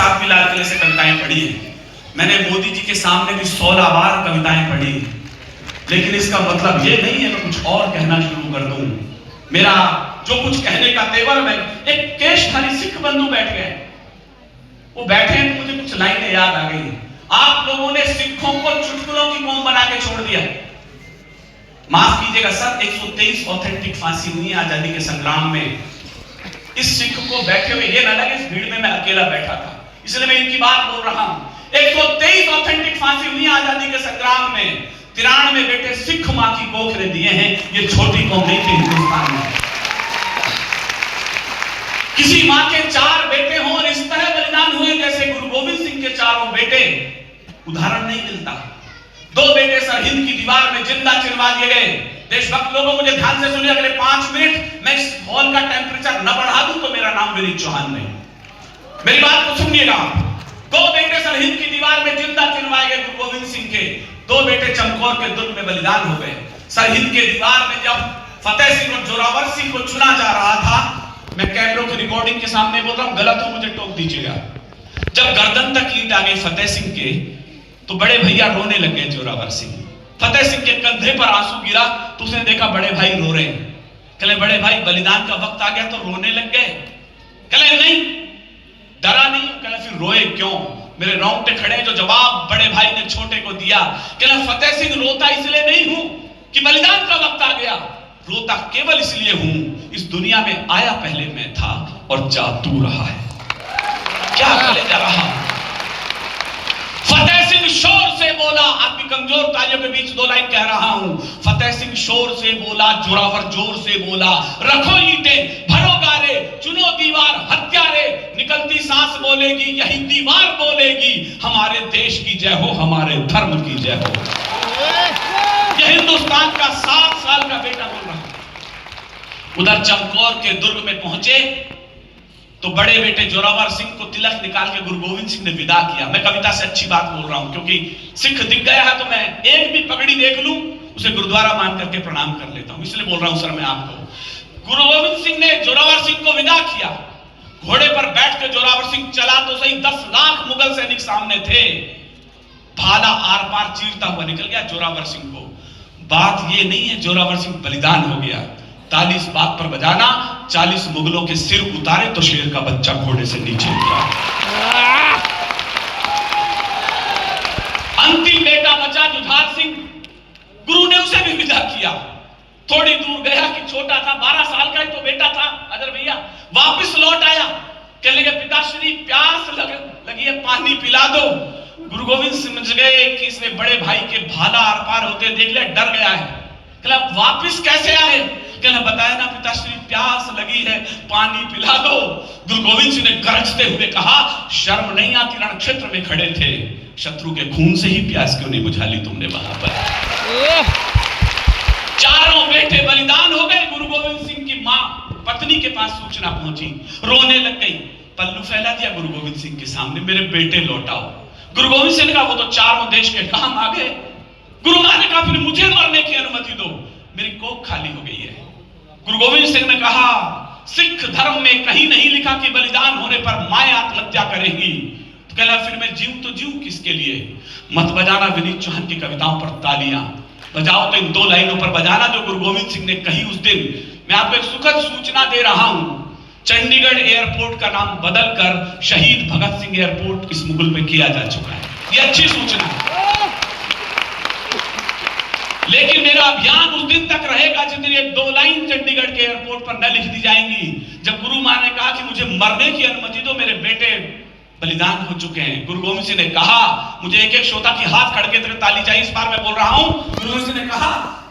साथ भी लाल किले से कविताएं पढ़ी है, मैंने मोदी जी के सामने भी 16 बार कविताएं पढ़ी, लेकिन इसका मतलब ये नहीं है मैं कुछ और कहना शुरू कर दूं। मेरा जो कुछ कहने का तेवर में एक केशधारी सिख बंधु बैठ गए, वो बैठे हैं तो मुझे कुछ लाइनें याद आ गई। आप लोगों ने सिखों को चुटकुलों की कौम बना के छोड़ दिया। माफ कीजिएगा सर, 123 ऑथेंटिक फांसी हुई आजादी के संग्राम में। इस सिख को बैठे हुए ये ना लगे इस भीड़ में मैं अकेला बैठा था, इसलिए मैं इनकी बात बोल रहा हूं। 123 ऑथेंटिक फांसी हुई आजादी के संग्राम में। 93 बेटे सिख मां की कोख ने दिए हैं। ये छोटी कौम नहीं थी हिंदुस्तान में। किसी मां के 4 बेटे हों और इस तरह बलिदान हुए जैसे गुरु गोविंद सिंह के 4 बेटे, उदाहरण नहीं मिलता। 2 बेटे सरहिंद की दीवार में जिंदा चिरवा दिए गए। देशभक्त लोगों मुझे ध्यान से सुनिए, अगले 5 मिनट मैं इस हॉल का टेम्परेचर न बढ़ा दूं तो मेरा नाम विनीत चौहान नहीं। मेरी बात को सुनिएगा। 2 बेटे सरहिंद की दीवार में जिंदा चिरवाए गए गुरु गोविंद सिंह के। 2 बेटे चमकौर के दुर्ग में बलिदान हो गए। सरहिंद के दीवार में जब फतेह सिंह और जोरावर सिंह को चुना जा रहा था, मैं कैमरों की रिकॉर्डिंग के सामने बोल रहा हूं, गलत हो मुझे टोक दीजिएगा। जब गर्दन तक ईंट आ गई फतेह सिंह के, तो बड़े भैया रोने लग गए जोरावर सिंह। फतेह सिंह के कंधे पर आंसू गिरा तो उसने देखा बड़े भाई रो रहे हैं। कहले बड़े भाई बलिदान का वक्त आ गया तो रोने लग गए। कहले नहीं, डरा नहीं। कहले फिर रोए क्यों? मेरे रोंगटे खड़े। जो जवाब बड़े भाई ने छोटे को दिया, कहले फतेह सिंह रोता इसलिए नहीं हूं कि बलिदान का वक्त आ गया, रोता केवल इसलिए हूं इस दुनिया में आया पहले मैं था और जा तू रहा है। क्या बोले जा रहा? फतेह सिंह शोर से बोला, आपकी कमजोर तालियों के बीच 2 लाइन कह रहा हूं। फतेह सिंह शोर से बोला, जोरावर जोर से बोला, रखो ईंटें भरो गारे, चुनो दीवार हत्यारे, निकलती सांस बोलेगी यही दीवार बोलेगी, हमारे देश की जय हो, हमारे धर्म की जय हो। यह हिंदुस्तान का 7 साल का बेटा बोल रहा है। उधर चमकौर के दुर्ग में पहुंचे तो बड़े बेटे जोरावर सिंह को तिलक निकाल के गुरु गोविंद सिंह ने विदा किया। मैं कविता से अच्छी बात बोल रहा हूं, क्योंकि सिख दिख गया है तो मैं एक भी पगड़ी देख लूं उसे गुरुद्वारा मान करके प्रणाम कर लेता हूं, इसलिए बोल रहा हूं सर मैं आपको। गुरु गोविंद सिंह ने जोरावर सिंह को विदा किया। घोड़े पर बैठ के जोरावर सिंह चला तो सही, 10 लाख मुगल सैनिक सामने थे। भाला आर पार चीरता हुआ निकल गया जोरावर सिंह को। बात यह नहीं है जोरावर सिंह बलिदान हो गया। ताली इस बात पर बजाना, 40 मुगलों के सिर उतारे तो शेर का बच्चा घोड़े से नीचे उतरा। अंतिम बेटा बचा जुझार सिंह, गुरु ने उसे भी विदा किया। थोड़ी दूर गया कि छोटा था, 12 साल का ही तो बेटा था अदर भैया। वापस लौट आया, कहने लगे पिताश्री प्यास लगी है, पानी पिला दो। गुरु गोविंद समझ गए कि इसने बड़े भाई के भाला आर पार होते देख लिया, डर गया है। कहला वापिस कैसे आए? कहना बताया ना पिताश्री प्यास लगी है, पानी पिला दो। गुरु गोविंद सिंह ने गरजते हुए कहा, शर्म नहीं आती? रण क्षेत्र में खड़े थे, शत्रु के खून से ही प्यास क्यों नहीं बुझा ली तुमने वहां पर? चारों बेटे बलिदान हो गए। गुरु गोविंद सिंह की मां पत्नी के पास सूचना पहुंची, रोने लग गई, पल्लू फैला दिया गुरु गोविंद सिंह के सामने, मेरे बेटे लौटाओ। गुरु गोविंद सिंह ने कहा वो तो चारों देश के काम आ गए। गुरु मां ने कहा फिर मुझे मरने की अनुमति दो, मेरी कोख खाली हो गई है। गुरु गोविंद सिंह ने कहा सिख धर्म में कहीं नहीं लिखा कि बलिदान होने पर मां आत्महत्या करेगी। तो कहला फिर मैं जीऊं तो जीऊं किसके लिए? मत बजाना विनीत चौहान की कविताओं पर तालियां, बजाओ तो इन 2 लाइनों पर बजाना जो गुरु गोविंद सिंह ने कही उस दिन। मैं आपको एक सुखद सूचना दे रहा हूं, चंडीगढ़ एयरपोर्ट का नाम बदलकर शहीद भगत सिंह एयरपोर्ट इस मुगल में किया जा चुका है। यह अच्छी सूचना है। लेकिन मेरा अभियान उस दिन तक रहेगा जिस दिन ये 2 लाइन चंडीगढ़ के एयरपोर्ट पर न लिख दी जाएंगी, जब गुरु मां ने कहा कि मुझे मरने की अनुमति दो, मेरे बेटे बलिदान हो चुके हैं। गुरु गोविंद सिंह ने कहा, मुझे एक एक श्रोता की हाथ खड़के तक ताली चाहिए, इस बार मैं बोल रहा हूं। गुरु गोविंद सिंह ने कहा